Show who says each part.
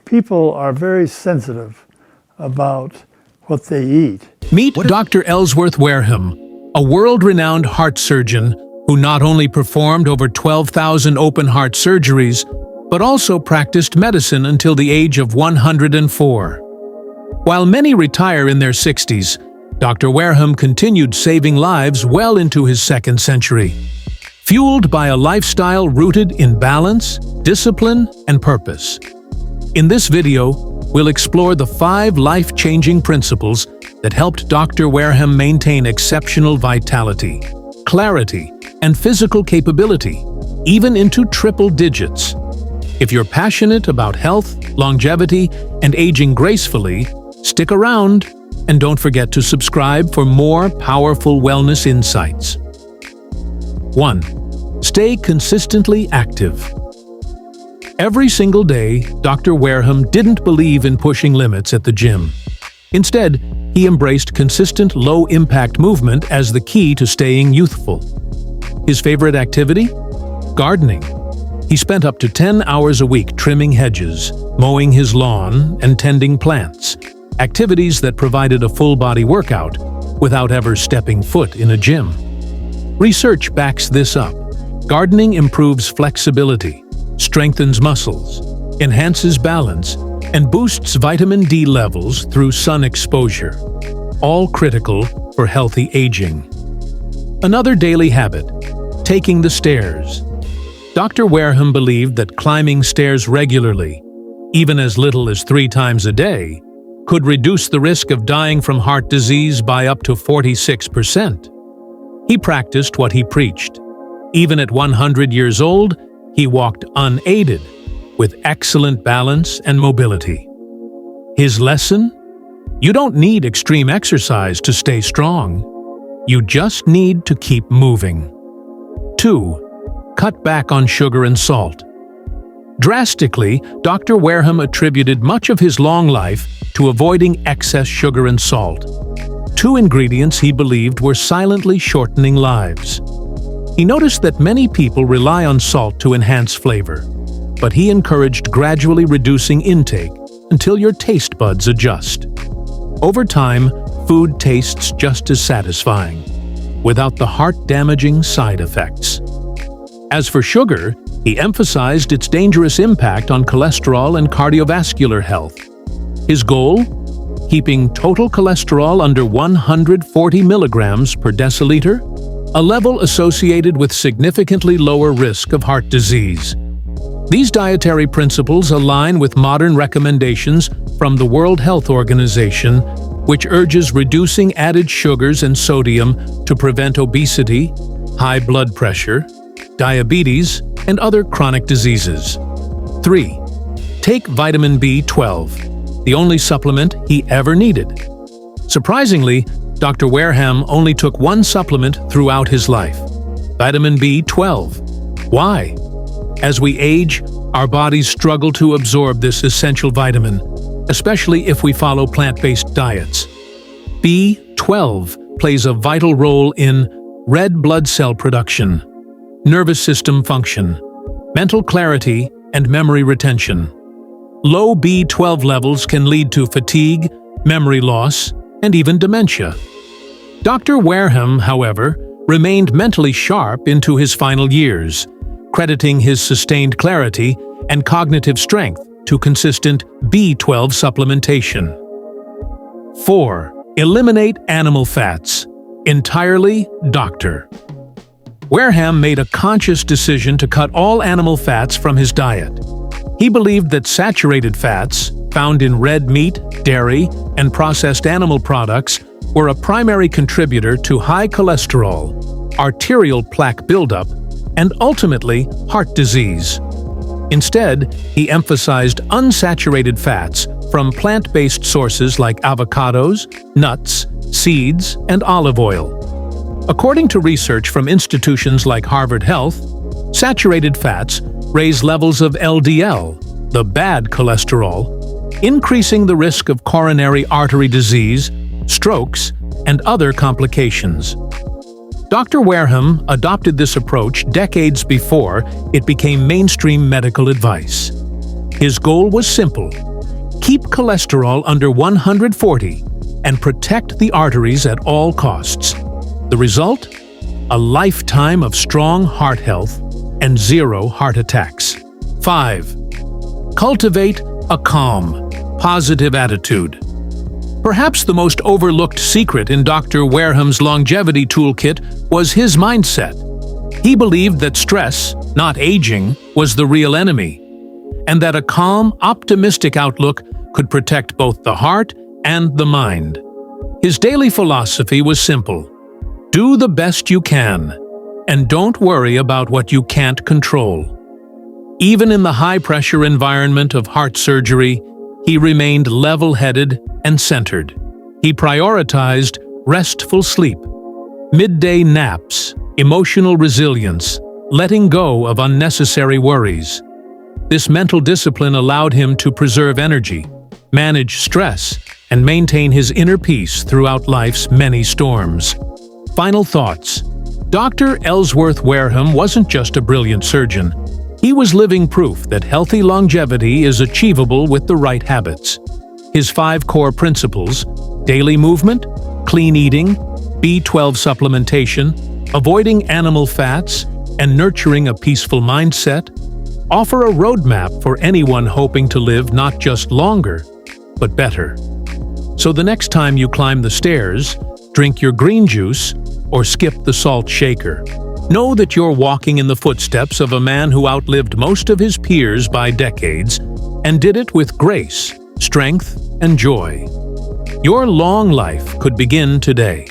Speaker 1: people are very sensitive about what they eat.
Speaker 2: Meet Dr. Ellsworth Wareham, a world-renowned heart surgeon who not only performed over 12,000 open-heart surgeries, but also practiced medicine until the age of 104. While many retire in their 60s, Dr. Wareham continued saving lives well into his second century, fueled by a lifestyle rooted in balance, discipline, and purpose. In this video, we'll explore the 5 life-changing principles that helped Dr. Wareham maintain exceptional vitality, clarity, and physical capability, even into triple digits. If you're passionate about health, longevity, and aging gracefully, stick around and don't forget to subscribe for more powerful wellness insights. 1. Stay consistently active. Every single day, Dr. Wareham didn't believe in pushing limits at the gym. Instead, he embraced consistent low-impact movement as the key to staying youthful. His favorite activity? Gardening. He spent up to 10 hours a week trimming hedges, mowing his lawn, and tending plants, activities that provided a full-body workout without ever stepping foot in a gym. Research backs this up. Gardening improves flexibility, strengthens muscles, enhances balance, and boosts vitamin D levels through sun exposure, all critical for healthy aging. Another daily habit: taking the stairs. Dr. Wareham believed that climbing stairs regularly, even as little as 3 times a day, could reduce the risk of dying from heart disease by up to 46%. He practiced what he preached. Even at 100 years old, he walked unaided, with excellent balance and mobility. His lesson? You don't need extreme exercise to stay strong. You just need to keep moving. 2. Cut back on sugar and salt. Drastically, Dr. Wareham attributed much of his long life to avoiding excess sugar and salt. 2 ingredients he believed were silently shortening lives. He noticed that many people rely on salt to enhance flavor, but he encouraged gradually reducing intake until your taste buds adjust. Over time, food tastes just as satisfying, without the heart-damaging side effects. As for sugar, he emphasized its dangerous impact on cholesterol and cardiovascular health. His goal? Keeping total cholesterol under 140 milligrams per deciliter, a level associated with significantly lower risk of heart disease. These dietary principles align with modern recommendations from the World Health Organization, which urges reducing added sugars and sodium to prevent obesity, high blood pressure, diabetes, and other chronic diseases. 3. Take vitamin B12, the only supplement he ever needed. Surprisingly, Dr. Wareham only took 1 supplement throughout his life: vitamin B12. Why? As we age, our bodies struggle to absorb this essential vitamin, especially if we follow plant-based diets. B12 plays a vital role in red blood cell production, nervous system function, mental clarity, and memory retention. Low B12 levels can lead to fatigue, memory loss, and even dementia. Dr. Wareham, however, remained mentally sharp into his final years, crediting his sustained clarity and cognitive strength to consistent B12 supplementation. 4. Eliminate animal fats. Entirely, Dr. Wareham made a conscious decision to cut all animal fats from his diet. He believed that saturated fats, found in red meat, dairy, and processed animal products, were a primary contributor to high cholesterol, arterial plaque buildup, and ultimately heart disease. Instead, he emphasized unsaturated fats from plant-based sources like avocados, nuts, seeds, and olive oil. According to research from institutions like Harvard Health, saturated fats raise levels of LDL, the bad cholesterol, increasing the risk of coronary artery disease, strokes, and other complications. Dr. Wareham adopted this approach decades before it became mainstream medical advice. His goal was simple: keep cholesterol under 140, and protect the arteries at all costs. The result? A lifetime of strong heart health and 0 heart attacks. 5. Cultivate a calm, positive attitude. Perhaps the most overlooked secret in Dr. Wareham's longevity toolkit was his mindset. He believed that stress, not aging, was the real enemy, and that a calm, optimistic outlook could protect both the heart and the mind. His daily philosophy was simple: do the best you can, and don't worry about what you can't control. Even in the high-pressure environment of heart surgery, he remained level-headed and centered. He prioritized restful sleep, midday naps, emotional resilience, letting go of unnecessary worries. This mental discipline allowed him to preserve energy, manage stress, and maintain his inner peace throughout life's many storms. Final thoughts. Dr. Ellsworth Wareham wasn't just a brilliant surgeon. He was living proof that healthy longevity is achievable with the right habits. His 5 core principles: daily movement, clean eating, B12 supplementation, avoiding animal fats, and nurturing a peaceful mindset, offer a roadmap for anyone hoping to live not just longer, but better. So the next time you climb the stairs, drink your green juice, or skip the salt shaker, know that you're walking in the footsteps of a man who outlived most of his peers by decades and did it with grace, strength, and joy. Your long life could begin today.